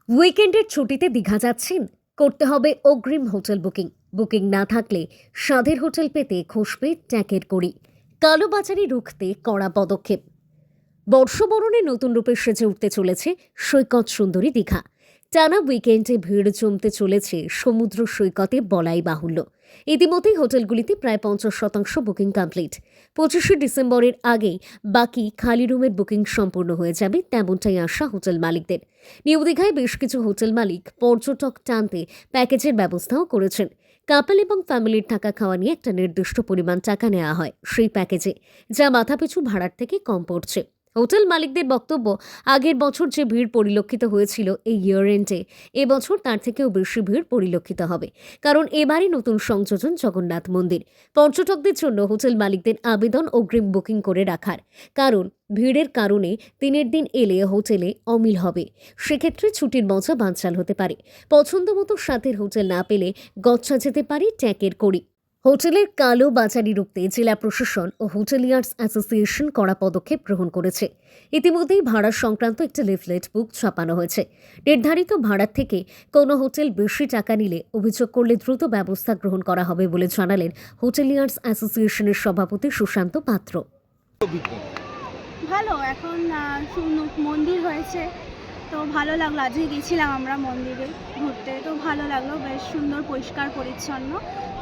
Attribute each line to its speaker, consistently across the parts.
Speaker 1: উইকেন্ডের ছুটিতে দীঘা যাচ্ছেন? করতে হবে অগ্রিম হোটেল বুকিং। বুকিং না থাকলে স্বাদের হোটেল পেতে খসবে ট্যাগের কড়ি। কালোবাজারি রুখতে কড়া পদক্ষেপ। বর্ষবরণে নতুন রূপে সেজে উঠতে চলেছে সৈকত সুন্দরী দীঘা। টানা উইকেন্ডে ভিড় জমতে চলেছে সমুদ্র সৈকতে বলাই বাহুল্য। ইতিমধ্যেই হোটেলগুলিতে প্রায় 50% বুকিং কমপ্লিট। 25শে ডিসেম্বরের আগেই বাকি খালি রুমের বুকিং সম্পূর্ণ হয়ে যাবে, তেমনটাই আশা হোটেল মালিকদের। নিউ দীঘায় বেশ কিছু হোটেল মালিক পর্যটক টানতে প্যাকেজের ব্যবস্থাও করেছেন। কাপল এবং ফ্যামিলির থাকা খাওয়া নিয়ে একটা নির্দিষ্ট পরিমাণ টাকা নেওয়া হয় সেই প্যাকেজে, যা মাথাপিছু ভাড়ার থেকে কম পড়ছে। হোটেল মালিকদের বক্তব্য, আগের বছর যে ভিড় পরিলক্ষিত হয়েছিল এই ইয়ার এন্ডে, এবছর তার থেকেও বেশি ভিড় পরিলক্ষিত হবে, কারণ এবারই নতুন সংযোজন জগন্নাথ মন্দির। পর্যটকদের জন্য হোটেল মালিকদের আবেদন অগ্রিম বুকিং করে রাখার, কারণ ভিড়ের কারণে দিনের দিন এলে হোটেলে অমিল হবে। সেক্ষেত্রে ছুটির মজা বানচাল হতে পারে। পছন্দ মতো স্বাদের হোটেল না পেলে গচ্ছা যেতে পারে ট্যাগের কড়ি। হোটেলের কালো বাজারি রুখতে জেলা প্রশাসন ও হোটেলিয়ার্স অ্যাসোসিয়েশন কড়া পদক্ষেপ গ্রহণ করেছে। ইতিমধ্যেই ভাড়া সংক্রান্ত একটা লিফলেট বুক ছাপানো হয়েছে। নির্ধারিত ভাড়ার থেকে কোনো হোটেল বেশি টাকা নিলে অভিযোগ করলে দ্রুত ব্যবস্থা গ্রহণ করা হবে বলে জানালেন হোটেলিয়ার্স অ্যাসোসিয়েশনের সভাপতি সুশান্ত পাত্র।
Speaker 2: ভালো, এখন মন্দির হয়েছে তো ভালো লাগলো। আজকে গেছিলাম আমরা মন্দিরে ঘুরতে, তো ভালো লাগলো, বেশ সুন্দর, পরিষ্কার পরিচ্ছন্ন,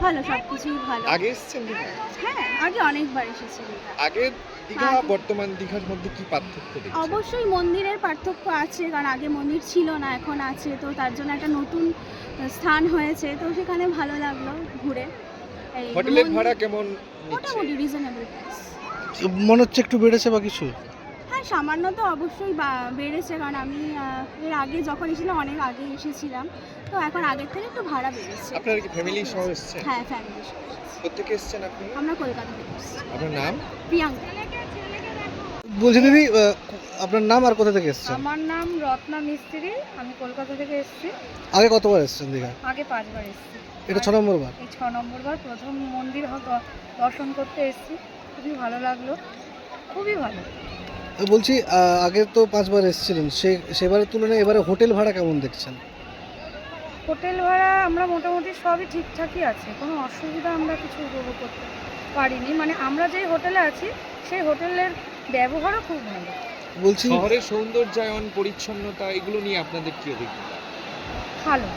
Speaker 2: ভালো, সব কিছুই ভালো।
Speaker 3: আগে এসেছেন দীঘা?
Speaker 2: হ্যাঁ, আগে অনেকবার এসেছি দীঘা।
Speaker 3: আগে দীঘা বর্তমান দীঘার মধ্যে কি পার্থক্য দেখছেন?
Speaker 2: অবশ্যই মন্দিরের পার্থক্য আছে, কারণ আগে মন্দির ছিল না, এখন আছে, তো তার জন্য একটা নতুন স্থান হয়েছে, তো সেখানে ভালো লাগলো ঘুরে। এই
Speaker 3: হোটেলের ভাড়া কেমন নিচ্ছে?
Speaker 2: মোটামুটি রিজনেবল প্রাইস।
Speaker 4: মনে হচ্ছে একটু বেড়েছে বা কিছু?
Speaker 2: হ্যাঁ, সামান্য তো অবশ্যই বেড়েছে, কারণ আমি এর আগে যখন এসেছিলাম অনেক আগে এসেছিলাম, তো এখন আগের থেকে একটু ভাড়া বেড়েছে।
Speaker 3: আপনারা কি ফ্যামিলি সহ এসেছেন?
Speaker 2: হ্যাঁ, ফ্যামিলি সহ এসেছি।
Speaker 3: কোত্থেকে এসেছেন আপনি?
Speaker 2: আমরা কলকাতা থেকে এসেছি।
Speaker 3: আপনার নাম?
Speaker 2: প্রিয়াঙ্কা।
Speaker 4: বলছি দিদি, আপনার নাম আর কোথা থেকে এসেছেন?
Speaker 5: আমার নাম রত্না মিস্ত্রি, আমি কলকাতা থেকে এসেছি।
Speaker 4: আগে কতবার এসেছেন দীঘা?
Speaker 5: আগে 5 বার এসেছি।
Speaker 4: এটা 6 নম্বর বার।
Speaker 5: এই 6 নম্বর বার প্রথম মন্দির দর্শন করতে এসেছি। খুবই ভালো লাগলো, খুবই ভালো।
Speaker 4: বলছি আগে তো 5 বার এসেছিলেন, সেবারের তুলনায় এবারে হোটেল ভাড়া কেমন দেখছেন?
Speaker 5: হোটেল ভাড়া আমরা মোটামুটি সবই ঠিকঠাকই আছে, কোনো অসুবিধা আমরা কিছু উপভোগ করতে পারিনি। মানে আমরা যেই হোটেলে আছি সেই হোটেলের ব্যবহারও খুব ভালো।
Speaker 4: বলছি
Speaker 3: শহরের সৌন্দর্যায়ন, পরিচ্ছন্নতা, এগুলো নিয়ে আপনাদের কি অভিজ্ঞতা?
Speaker 5: ভালো,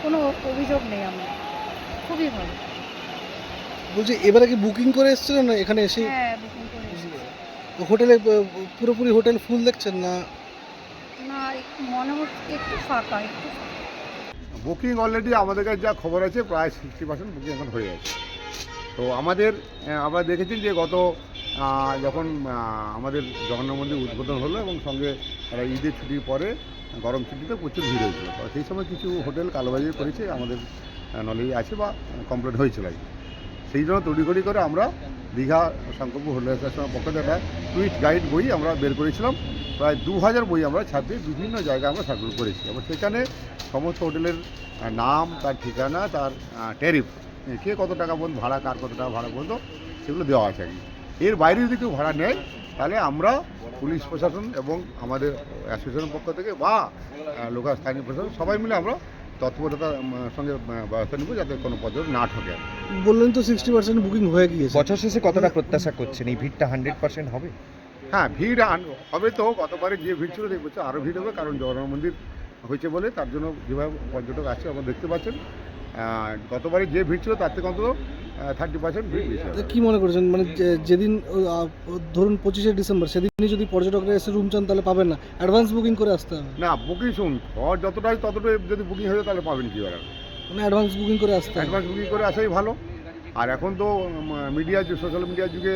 Speaker 5: কোনো অভিযোগ নেই, আমরা খুবই ভালো।
Speaker 4: বলছি এবারে কি বুকিং করে এসেছিলেন না এখানে এসে?
Speaker 5: হ্যাঁ, বুকিং করে এসেছি।
Speaker 4: হোটেলে পুরোপুরি হোটেল ফুল দেখছেন না?
Speaker 5: না, মনে হচ্ছে একটু ফাঁকা, একটু
Speaker 6: বুকিং অলরেডি আমাদের কাছে যা খবর আছে প্রায় 60% বুকিং এখন হয়ে আছে। তো আমরা দেখেছি যে গত যখন আমাদের জগন্নাথ মন্দির উদ্বোধন হলো এবং সঙ্গে ঈদের ছুটির পরে গরম ছুটিতে প্রচুর ভিড় হয়েছিল, তো সেই সময় কিছু হোটেল কালোবাজি করেছে আমাদের নলেজ আছে বা কমপ্লেন হয়েছিল আর কি। সেই জন্য তড়িঘড়ি করে আমরা দীঘা সংকল্প হোটেল অ্যাসোসিয়েশনের পক্ষ থেকে একটা টুরিস্ট গাইড বই আমরা বের করেছিলাম। প্রায় 2000 বই আমরা ছাপিয়ে বিভিন্ন জায়গায় আমরা সার্কুল করেছি এবং সেখানে সমস্ত হোটেলের নাম, তার ঠিকানা, তার ট্যারিফ, কে কত টাকা পর্যন্ত ভাড়া, কার কত টাকা ভাড়া পর্যন্ত, সেগুলো দেওয়া আছে আর কি। এর বাইরে যদি কেউ ভাড়া নেয় তাহলে আমরা পুলিশ প্রশাসন এবং আমাদের অ্যাসোসিয়েশনের পক্ষ থেকে বা লোকাল স্থানীয় প্রশাসন সবাই মিলে আমরা তৎপরতার সঙ্গে ব্যবস্থা নেব যাতে কোনো পর্যটক না ঠকে।
Speaker 4: বললেন তো 60% বুকিং হয়ে গিয়েছে।
Speaker 3: বছর শেষে কতটা প্রত্যাশা করছেন? এই ভিড়টা 100% হবে?
Speaker 6: হ্যাঁ, ভিড় হবে তো, গতবারে যে ভিড় ছিল এই বছর আরও ভিড় হবে, কারণ জগন্নাথ মন্দির হয়েছে বলে তার জন্য যেভাবে পর্যটক আসছে আপনারা দেখতে পাচ্ছেন। গতবারে যে ভিড় ছিল তার থেকে অন্তত 30% ভিড় বেশি হবে।
Speaker 4: কি মনে করছেন, মানে যেদিন ধরুন 25শে ডিসেম্বর সেদিনই যদি পর্যটকরা এসে রুম চান তাহলে পাবেন না? অ্যাডভান্স বুকিং করে আসতে হবে?
Speaker 6: না, বুকিং শুনুন, ঘর যতটাই ততটাই যদি বুকিং হয়ে যায় তাহলে পাবেন কি আর,
Speaker 4: মানে অ্যাডভান্স বুকিং করে আসতে হবে?
Speaker 6: অ্যাডভান্স বুকিং করে আসাই ভালো। আর এখন তো মিডিয়ার যুগ, সোশ্যাল মিডিয়ার যুগে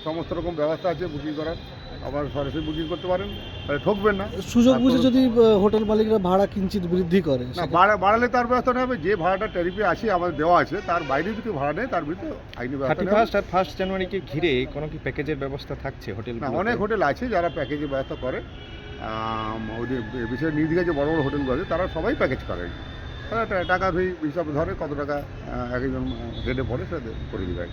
Speaker 6: সমস্ত রকম ব্যবস্থা আছে বুকিং করার, আবার সরাসরি বুকিং করতে পারেন, তাহলে ঠকবেন না।
Speaker 4: সুযোগ বুঝে যদি হোটেল মালিকরা ভাড়া কিঞ্চিত বৃদ্ধি করে?
Speaker 6: না, বাড়ালে তার ব্যবস্থা নেওয়া হবে। যে ভাড়াটা ট্যারিফে আছে আমাদের দেওয়া আছে তার বাইরে যদি ভাড়া নেয় তার বিরুদ্ধে আইনি ব্যবস্থা নেওয়া হবে।
Speaker 3: 31 আর 1 জানুয়ারিকে ঘিরে কোনো কি প্যাকেজের ব্যবস্থা থাকছে হোটেল?
Speaker 6: না, অনেক হোটেল আছে যারা প্যাকেজের ব্যবস্থা করে। ওদের বিশেষ নির্দিকে যে বড় বড় হোটেলগুলো আছে তারা সবাই প্যাকেজ করে। তারা টাকা হিসাব ধরে কত টাকা এক একজন রেটে পড়ে সেটা করে দেবে।